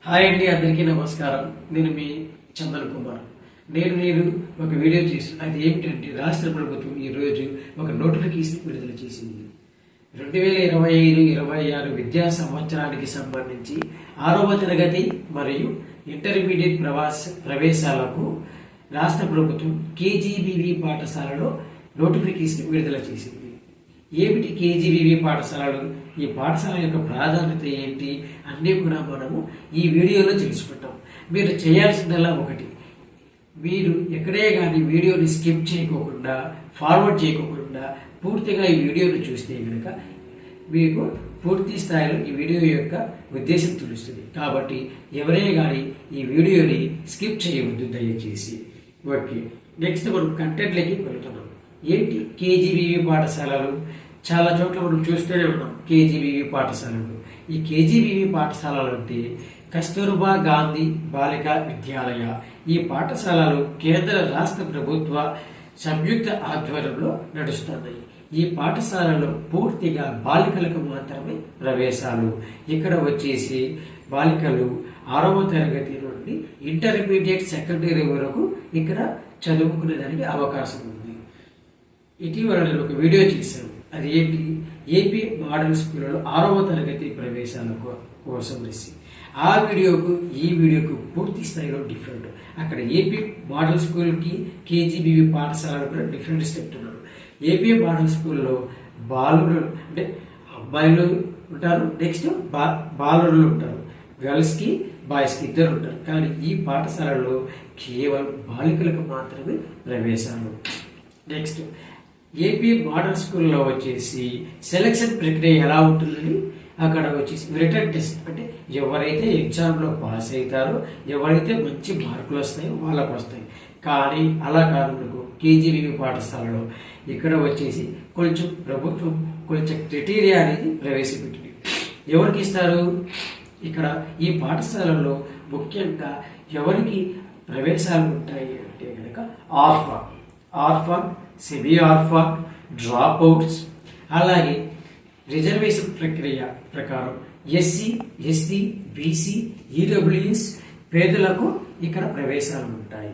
Hi అండి, అందరికీ నమస్కారం. నేను మీ చందన్ కుమార్. నేను ఒక వీడియో చేసి అది ఏమిటంటే రాష్ట్ర ప్రభుత్వం ఈరోజు ఒక నోటిఫికేషన్ విడుదల చేసింది. 2025-26 విద్యా సంవత్సరానికి సంబంధించి 6వ తరగతి మరియు ఇంటర్మీడియట్ ప్రవేశాలకు రాష్ట్ర ప్రభుత్వం కేజీబీవీ పాఠశాలలో నోటిఫికేషన్ విడుదల చేసింది. ఏమిటి కేజీబీవీ పాఠశాలలు, ఈ పాఠశాల యొక్క ప్రాధాన్యత ఏంటి అన్నీ కూడా మనము ఈ వీడియోలో తెలుసుకుంటాం. మీరు చేయాల్సిందల్లా ఒకటి, మీరు ఎక్కడే కానీ వీడియోని స్కిప్ చేయకోకుండా ఫార్వర్డ్ చేయకోకుండా పూర్తిగా ఈ వీడియోను చూస్తే కనుక మీకు పూర్తి స్థాయిలో ఈ వీడియో యొక్క ఉద్దేశం తెలుస్తుంది. కాబట్టి ఎవరే కానీ ఈ వీడియోని స్కిప్ చేయవద్దు దయచేసి. ఓకే, నెక్స్ట్ మనం కంటెంట్లోకి వెళ్తున్నాం. ఏంటి కేజీబీవీ పాఠశాలలు? చాలా చోట్ల మనం చూస్తూనే ఉన్నాం కేజీబీవీ పాఠశాలలు. ఈ కేజీబీవీ పాఠశాలలు అంటే కస్తూర్బా గాంధీ బాలికా విద్యాలయ. ఈ పాఠశాలలు కేంద్ర రాష్ట్ర ప్రభుత్వ సంయుక్త ఆధ్వర్యంలో నడుస్తున్నాయి. ఈ పాఠశాలలో పూర్తిగా బాలికలకు మాత్రమే ప్రవేశాలు. ఇక్కడ వచ్చేసి బాలికలు 6వ తరగతి నుండి ఇంటర్మీడియట్ సెకండరీ వరకు ఇక్కడ చదువుకునేదానికి అవకాశం ఉంది. ఇటీవల నేను ఒక వీడియో చేశాను. అది ఏంటి, ఏపీ మోడల్ స్కూళ్ళలో 6వ తరగతి ప్రవేశాల కోసం వేసి ఆ వీడియోకు ఈ వీడియోకు పూర్తి స్థాయిలో డిఫరెంట్. అక్కడ ఏపీ మోడల్ స్కూల్కి కేజీబీవీ పాఠశాలలో కూడా డిఫరెంట్ స్టెప్ ఉన్నారు. ఏపీ మోడల్ స్కూల్లో బాలురు అంటే అబ్బాయిలు ఉంటారు, నెక్స్ట్ బాలురులు ఉంటారు, గర్ల్స్కి బాయ్స్కి ఇద్దరు ఉంటారు. కానీ ఈ పాఠశాలలో కేవలం బాలికలకు మాత్రమే ప్రవేశాలు. నెక్స్ట్ ఏపీ మోడల్ స్కూల్లో వచ్చేసి సెలక్షన్ ప్రక్రియ ఎలా ఉంటుందని అక్కడ వచ్చేసి రిటర్న్ టెస్ట్, అంటే ఎవరైతే ఎగ్జామ్లో పాస్ అవుతారో, ఎవరైతే మంచి మార్కులు వస్తాయో వాళ్ళకు వస్తాయి. కానీ అలా కాదు, మనకు కేజీబీవీ పాఠశాలలో ఇక్కడ వచ్చేసి కొంచెం ప్రభుత్వం కొంచెం క్రైటీరియా అనేది ప్రవేశపెట్టింది. ఎవరికి ఇస్తారు? ఇక్కడ ఈ పాఠశాలలో ముఖ్యంగా ఎవరికి ప్రవేశాలు ఉంటాయి అంటే కనుక orphan, semi orphan, drop outs, అలాగే రిజర్వేషన్ ప్రక్రియ ప్రకారం ఎస్సీ, ఎస్టీ, బీసీ, ఈడబ్ల్యూఎస్ పేదలకు ఇక్కడ ప్రవేశాలు ఉంటాయి.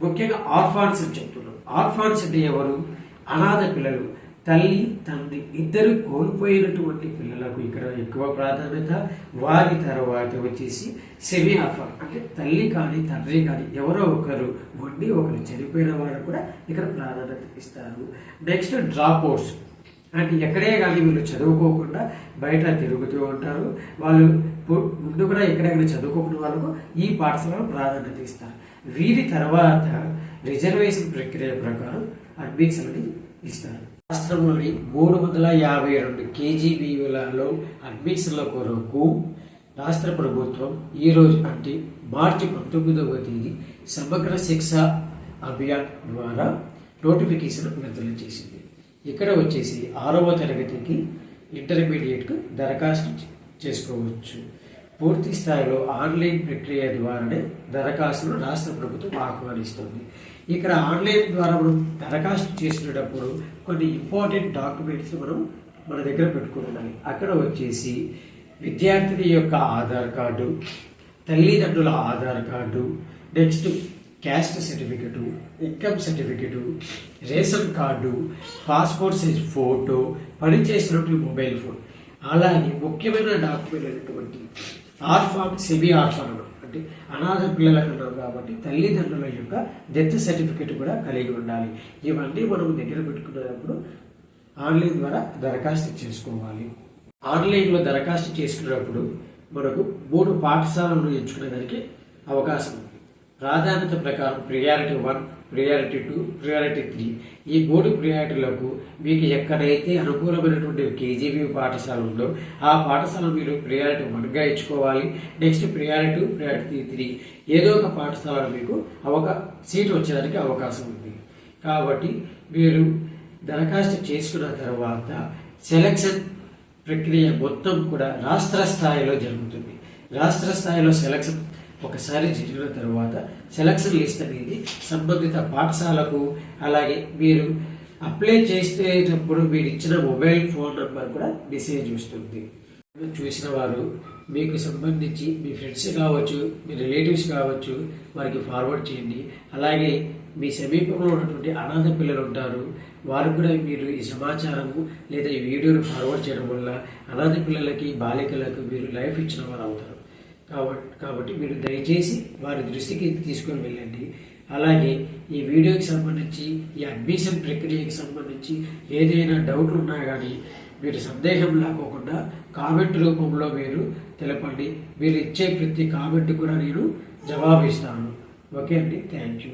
ముఖ్యంగా ఆర్ఫాన్స్ అని చెప్తున్నాం. ఆర్ఫాన్స్ అంటే ఎవరు? అనాథ పిల్లలు, తల్లి తండ్రి ఇద్దరు కోల్పోయినటువంటి పిల్లలకు ఇక్కడ ఎక్కువ ప్రాధాన్యత. వారి తర్వాత వచ్చేసి సెమీ ఆర్ఫాన్, అంటే తల్లి కానీ తండ్రి కానీ ఎవరో ఒకరు ఉండి ఒకరు చనిపోయిన వారు కూడా ఇక్కడ ప్రాధాన్యత ఇస్తారు. నెక్స్ట్ డ్రాప్ అవుట్స్, అంటే ఎక్కడే కానీ వీళ్ళు చదువుకోకుండా బయట తిరుగుతూ ఉంటారు. వాళ్ళు ముందు కూడా ఎక్కడెక్కడ చదువుకోకుండా వాళ్ళకు ఈ పాఠశాలలో ప్రాధాన్యత ఇస్తారు. వీరి తర్వాత రిజర్వేషన్ ప్రక్రియ ప్రకారం అడ్మిషన్ అనేది ఇస్తారు. రాష్ట్రంలోని 352 కేజీబీవీలలో అడ్మిషన్ల కొరకు రాష్ట్ర ప్రభుత్వం ఈరోజు అంటే మార్చి 19వ తేదీ సమగ్ర శిక్ష అభియాన్ ద్వారా నోటిఫికేషన్ విడుదల చేసింది. ఇక్కడ వచ్చేసి 6వ తరగతికి ఇంటర్మీడియట్కు దరఖాస్తు చేసుకోవచ్చు. పూర్తి స్థాయిలో ఆన్లైన్ ప్రక్రియ ద్వారానే దరఖాస్తును రాష్ట్ర ప్రభుత్వం ఆహ్వానిస్తుంది. ఇక్కడ ఆన్లైన్ ద్వారా మనం దరఖాస్తు చేసినప్పుడు కొన్ని ఇంపార్టెంట్ డాక్యుమెంట్స్ మనం మన దగ్గర పెట్టుకుని ఉండాలి. అక్కడ వచ్చేసి విద్యార్థిని యొక్క ఆధార్ కార్డు, తల్లిదండ్రుల Aadhaar card, next caste certificate, income certificate, ration card, passport size photo, పనిచేసినటువంటి మొబైల్ ఫోన్, అలాగే ముఖ్యమైన డాక్యుమెంట్ అయినటువంటి ఆర్ఫాన్, సెమీ ఆర్ఫాన్ అంటే అనాథ పిల్లలు అన్నారు కాబట్టి తల్లిదండ్రుల యొక్క డెత్ సర్టిఫికెట్ కూడా కలిగి ఉండాలి. ఇవన్నీ మనం దగ్గర పెట్టుకునేటప్పుడు ఆన్లైన్ ద్వారా దరఖాస్తు చేసుకోవాలి. ఆన్లైన్లో దరఖాస్తు చేసుకున్నప్పుడు మనకు 3 పాఠశాలను ఎంచుకునేదానికి అవకాశం ఉంది. ప్రాధాన్యత ప్రకారం ప్రియారిటీ 1, ప్రియారిటీ 2, ప్రియారిటీ 3. ఈ 3 ప్రియారిటీలకు మీకు ఎక్కడైతే అనుకూలమైనటువంటి కేజీబీవీ పాఠశాల ఉందో ఆ పాఠశాల మీరు ప్రియారిటీ 1గా ఇచ్చుకోవాలి. నెక్స్ట్ ప్రియారిటీ 2, ప్రియారిటీ 3 ఏదో ఒక పాఠశాలలో మీకు సీటు వచ్చేదానికి అవకాశం ఉంది. కాబట్టి మీరు దరఖాస్తు చేసుకున్న తర్వాత సెలక్షన్ ప్రక్రియ మొత్తం కూడా రాష్ట్ర స్థాయిలో జరుగుతుంది. రాష్ట్ర స్థాయిలో సెలక్షన్ ఒకసారి జరిగిన తర్వాత సెలక్షన్ లిస్ట్ అనేది సంబంధిత పాఠశాలకు, అలాగే మీరు అప్లై చేసేటప్పుడు మీరు ఇచ్చిన మొబైల్ ఫోన్ నెంబర్ కూడా మెసేజ్ వస్తుంది. చూసిన వారు మీకు సంబంధించి మీ ఫ్రెండ్స్ కావచ్చు, మీ రిలేటివ్స్ కావచ్చు, వారికి ఫార్వర్డ్ చేయండి. అలాగే మీ సమీపంలో ఉన్నటువంటి అనాథ పిల్లలు ఉంటారు, వారు కూడా మీరు ఈ సమాచారము లేదా ఈ వీడియోను ఫార్వర్డ్ చేయడం వల్ల అనాథ పిల్లలకి, బాలికలకు మీరు లైఫ్ ఇచ్చిన వారు అవుతారు. కాబట్టి మీరు దయచేసి వారి దృష్టికి తీసుకొని వెళ్ళండి. అలాగే ఈ వీడియోకి సంబంధించి, ఈ అడ్మిషన్ ప్రక్రియకి సంబంధించి ఏదైనా డౌట్లు ఉన్నా కానీ మీరు సందేహం లేకోకుండా కామెంట్ రూపంలో మీరు తెలపండి. మీరు ఇచ్చే ప్రతి కామెంట్ కూడా నేను జవాబిస్తాను. ఓకే అండి, థ్యాంక్ యూ.